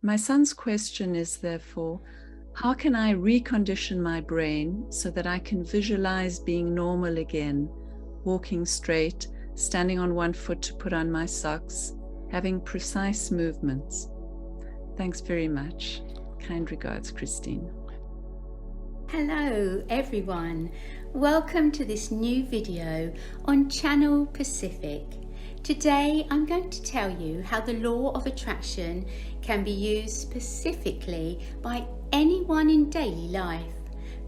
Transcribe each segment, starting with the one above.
My son's question is therefore, how can I recondition my brain so that I can visualize being normal again, walking straight, standing on one foot to put on my socks, having precise movements? Thanks very much. Kind regards, Christine. Hello everyone, welcome to this new video on Channel Pacific. Today I'm going to tell you how the law of attraction can be used specifically by anyone in daily life.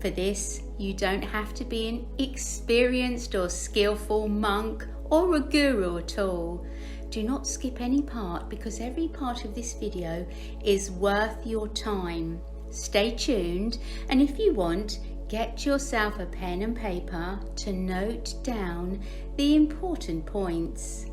For this, you don't have to be an experienced or skillful monk or a guru at all. Do not skip any part because every part of this video is worth your time. Stay tuned, and if you want, get yourself a pen and paper to note down the important points.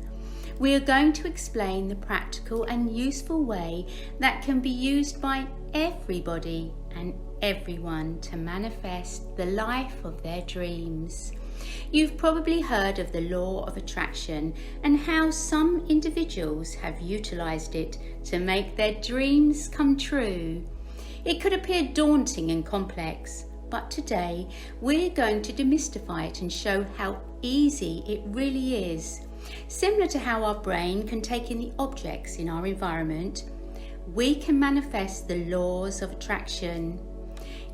We are going to explain the practical and useful way that can be used by everybody and everyone to manifest the life of their dreams. You've probably heard of the law of attraction and how some individuals have utilized it to make their dreams come true. It could appear daunting and complex, but today we're going to demystify it and show how easy it really is. Similar to how our brain can take in the objects in our environment, we can manifest the laws of attraction.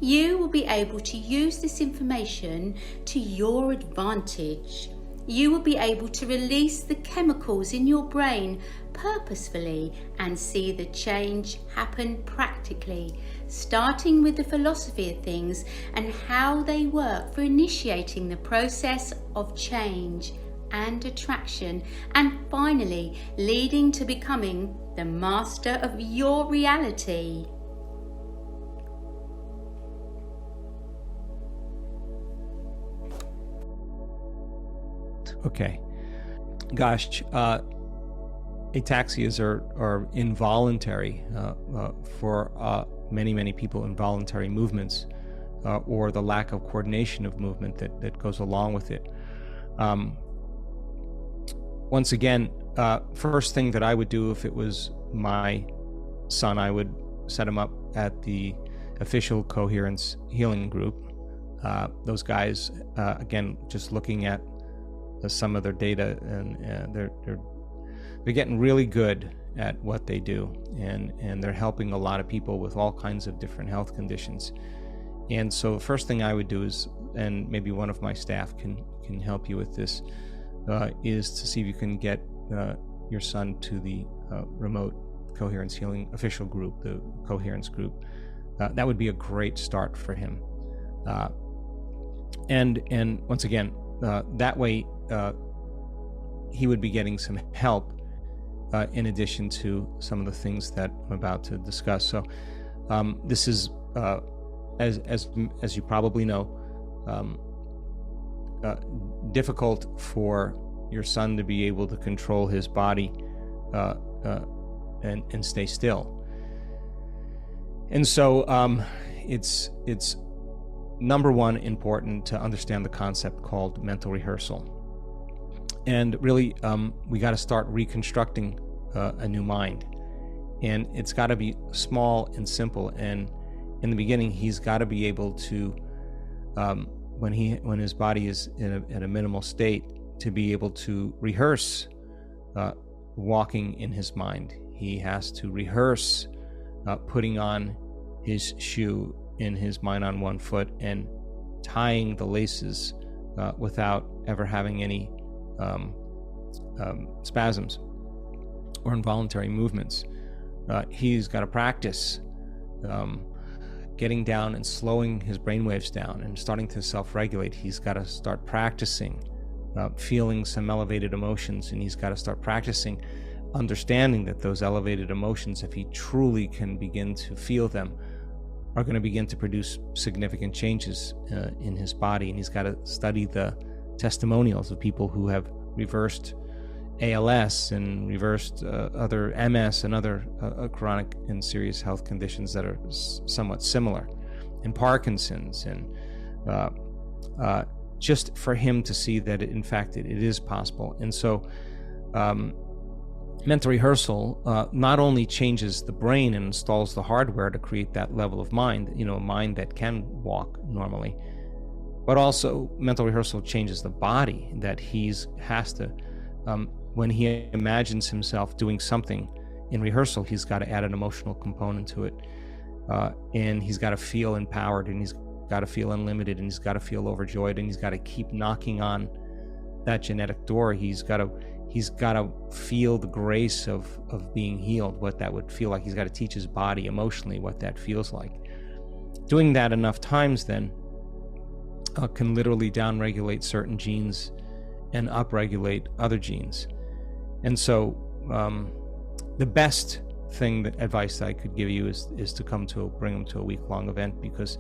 You will be able to use this information to your advantage. You will be able to release the chemicals in your brain purposefully and see the change happen practically, starting with the philosophy of things and how they work for initiating the process of change and attraction, and finally leading to becoming the master of your reality. Okay. Gosh, ataxias are involuntary for many people, involuntary movements or the lack of coordination of movement that goes along with it. Once again, first thing that I would do if it was my son, I would set him up at the official Coherence Healing Group. Those guys, again, just looking at some of their data, and they're getting really good at what they do, and they're helping a lot of people with all kinds of different health conditions. And so the first thing I would do is, and maybe one of my staff can help you with this, is to see if you can get your son to the remote Coherence Healing official group, the Coherence group. That would be a great start for him. And once again, that way he would be getting some help in addition to some of the things that I'm about to discuss. So this is, as you probably know, difficult for your son to be able to control his body and stay still. And so it's number one important to understand the concept called mental rehearsal. And really, we got to start reconstructing a new mind. And it's got to be small and simple. And in the beginning, he's got to be able to, when his body is at a minimal state, to be able to rehearse walking in his mind. He has to rehearse putting on his shoe in his mind on one foot and tying the laces without ever having any spasms or involuntary movements. He's got to practice getting down and slowing his brainwaves down and starting to self-regulate. He's got to start practicing feeling some elevated emotions, and he's got to start practicing understanding that those elevated emotions, if he truly can begin to feel them, are going to begin to produce significant changes in his body. And he's got to study the testimonials of people who have reversed ALS and reversed other MS and other chronic and serious health conditions that are somewhat similar, and Parkinson's, and just for him to see that in fact it is possible. And so mental rehearsal not only changes the brain and installs the hardware to create that level of mind, a mind that can walk normally, but also mental rehearsal changes the body, that has to, when he imagines himself doing something in rehearsal, he's got to add an emotional component to it, and he's got to feel empowered, and he's got to feel unlimited, and he's got to feel overjoyed, and he's got to keep knocking on that genetic door. He's got to feel the grace of being healed, what that would feel like. He's got to teach his body emotionally what that feels like. Doing that enough times then can literally downregulate certain genes and upregulate other genes. And so the best advice that I could give you is to bring them to a week-long event, because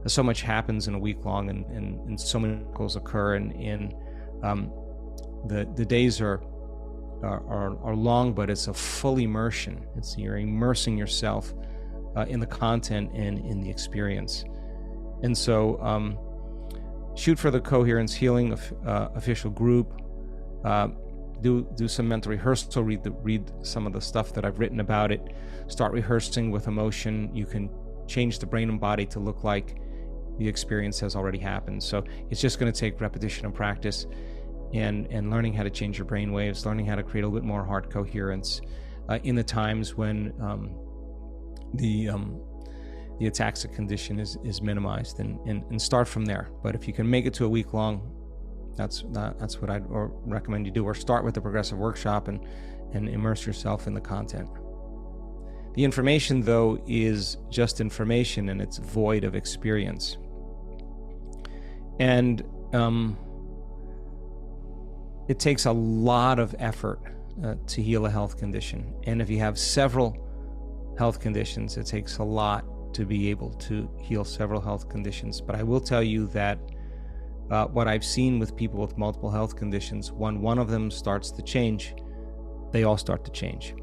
so much happens in a week long, and so many miracles occur, and the days are long, but it's a full immersion. You're immersing yourself in the content and in the experience. And so shoot for the Coherence Healing official group. Do some mental rehearsal. Read some of the stuff that I've written about it. Start rehearsing with emotion. You can change the brain and body to look like the experience has already happened. So it's just going to take repetition and practice, and learning how to change your brain waves, learning how to create a little bit more heart coherence in the times when the ataxic condition is minimized, and start from there. But if you can make it to a week long, that's what I'd recommend you do, or start with the progressive workshop and immerse yourself in the content. The information, though, is just information, and it's void of experience. And it takes a lot of effort to heal a health condition. And if you have several health conditions, it takes a lot to be able to heal several health conditions. But I will tell you that what I've seen with people with multiple health conditions, when one of them starts to change, they all start to change.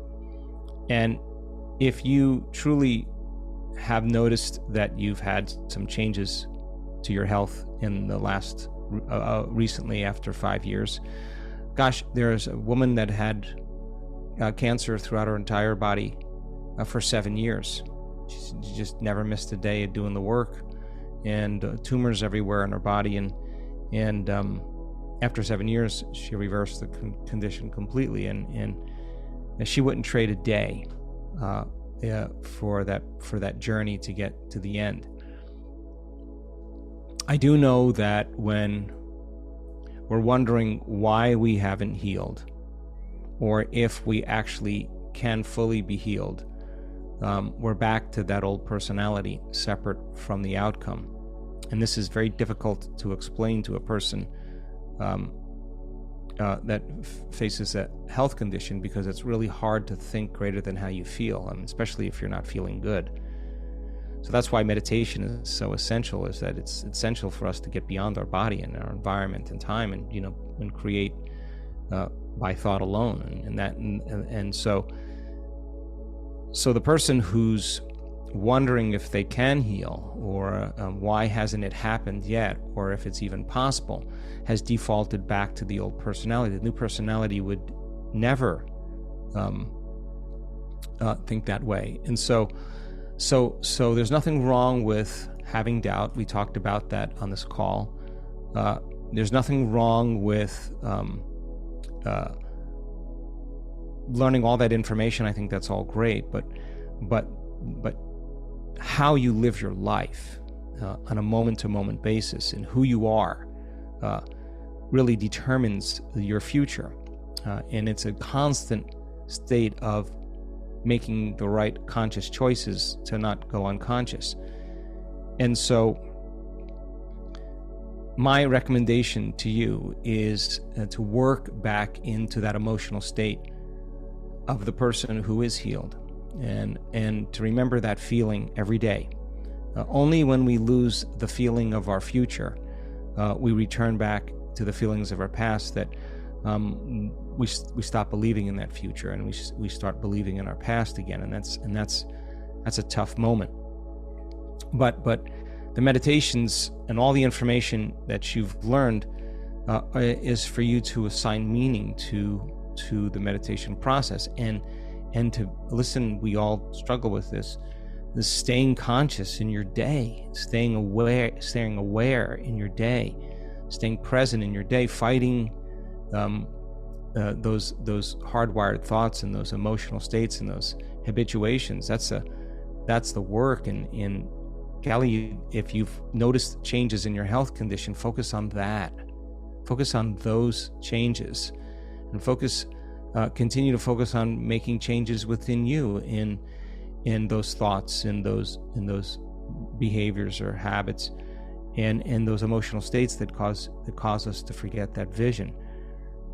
And if you truly have noticed that you've had some changes to your health in the last recently, after 5 years, gosh, there's a woman that had cancer throughout her entire body for 7 years. She just never missed a day of doing the work, and tumors everywhere in her body, and after 7 years, she reversed the condition completely, and she wouldn't trade a day for that journey to get to the end. I do know that when we're wondering why we haven't healed, or if we actually can fully be healed, we're back to that old personality, separate from the outcome. And this is very difficult to explain to a person that faces a health condition, because it's really hard to think greater than how you feel, especially if you're not feeling good. So that's why meditation is so essential, is that it's essential for us to get beyond our body and our environment and time, and create by thought alone. And so the person who's wondering if they can heal, or why hasn't it happened yet, or if it's even possible, has defaulted back to the old personality. The new personality would never think that way. And so there's nothing wrong with having doubt. We talked about that on this call. There's nothing wrong with learning all that information. I think that's all great, but how you live your life on a moment-to-moment basis, and who you are really determines your future. And it's a constant state of making the right conscious choices to not go unconscious. And so my recommendation to you is to work back into that emotional state of the person who is healed, and to remember that feeling every day. Only when we lose the feeling of our future, we return back to the feelings of our past, that we stop believing in that future, and we start believing in our past again, and that's a tough moment. But the meditations and all the information that you've learned is for you to assign meaning to to the meditation process, and to listen. We all struggle with this staying conscious in your day, staying aware in your day, staying present in your day, fighting those hardwired thoughts and those emotional states and those habituations. That's the work. And Callie, if you've noticed changes in your health condition, focus on that. Focus on those changes, and continue to focus on making changes within you in those thoughts, in those behaviors or habits, and those emotional states that cause us to forget that vision.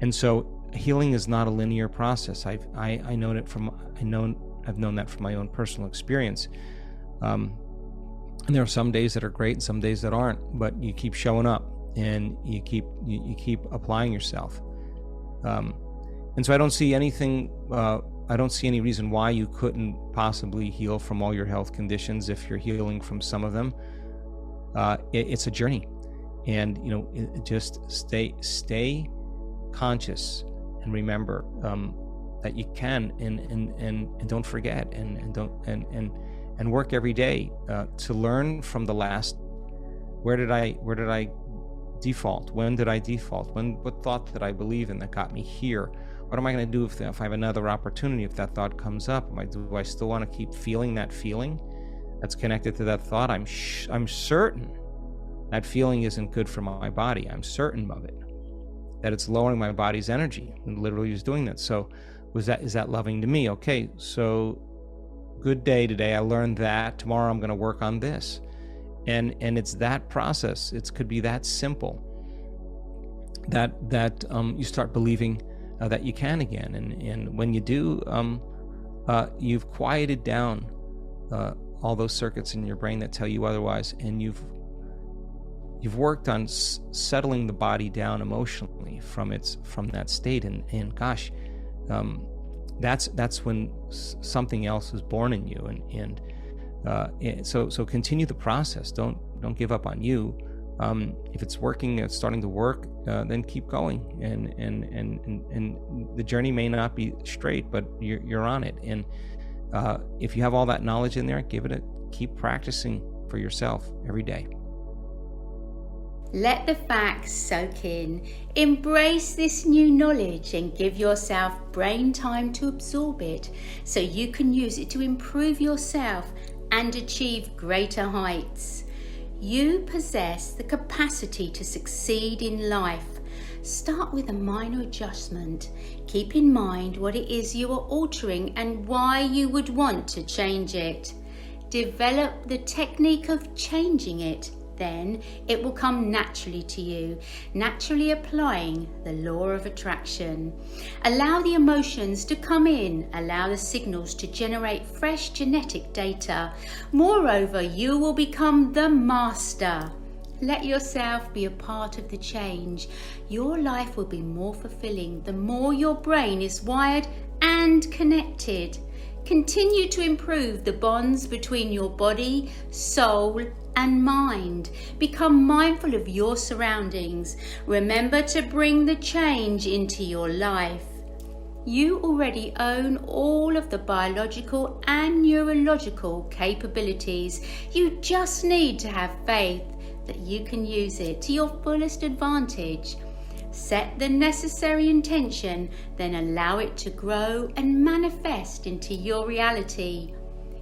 And so healing is not a linear process. I've known that from my own personal experience. And there are some days that are great and some days that aren't, but you keep showing up and you keep applying yourself. And so I don't see anything. I don't see any reason why you couldn't possibly heal from all your health conditions if you're healing from some of them. It's a journey, and just stay conscious and remember that you can, and don't forget, and work every day to learn from the last. Where did I default? When did I default? What thought did I believe in that got me here? What am I going to do if I have another opportunity, if that thought comes up? Do I still want to keep feeling that feeling that's connected to that thought? I'm certain that feeling isn't good for my body. I'm certain of it, that it's lowering my body's energy, and literally is doing that. So is that loving to me? Okay, so good day today. I learned that. Tomorrow I'm going to work on this. And it's that process. It could be that simple, that you start believing that you can again, and when you do, you've quieted down all those circuits in your brain that tell you otherwise, and you've worked on settling the body down emotionally from that state, and gosh, that's when something else is born in you, and so continue the process. Don't give up on you. If it's working, it's starting to work, then keep going. And the journey may not be straight, but you're on it. And if you have all that knowledge in there, keep practicing for yourself every day. Let the facts soak in. Embrace this new knowledge and give yourself brain time to absorb it, so you can use it to improve yourself and achieve greater heights. You possess the capacity to succeed in life. Start with a minor adjustment. Keep in mind what it is you are altering and why you would want to change it. Develop the technique of changing it. Then it will come naturally to you, naturally applying the law of attraction. Allow the emotions to come in, allow the signals to generate fresh genetic data. Moreover, you will become the master. Let yourself be a part of the change. Your life will be more fulfilling the more your brain is wired and connected. Continue to improve the bonds between your body, soul, and mind. Become mindful of your surroundings. Remember to bring the change into your life. You already own all of the biological and neurological capabilities. You just need to have faith that you can use it to your fullest advantage. Set the necessary intention, then allow it to grow and manifest into your reality.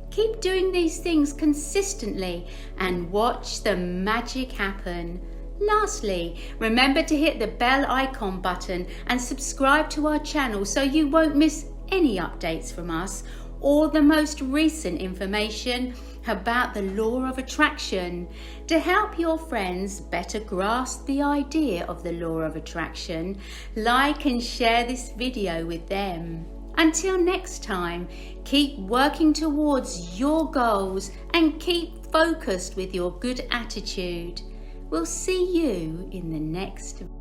Keep doing these things consistently and watch the magic happen. Lastly, remember to hit the bell icon button and subscribe to our channel so you won't miss any updates from us or the most recent information about the law of attraction. To help your friends better grasp the idea of the law of attraction, like and share this video with them. Until next time, keep working towards your goals and keep focused with your good attitude. We'll see you in the next video.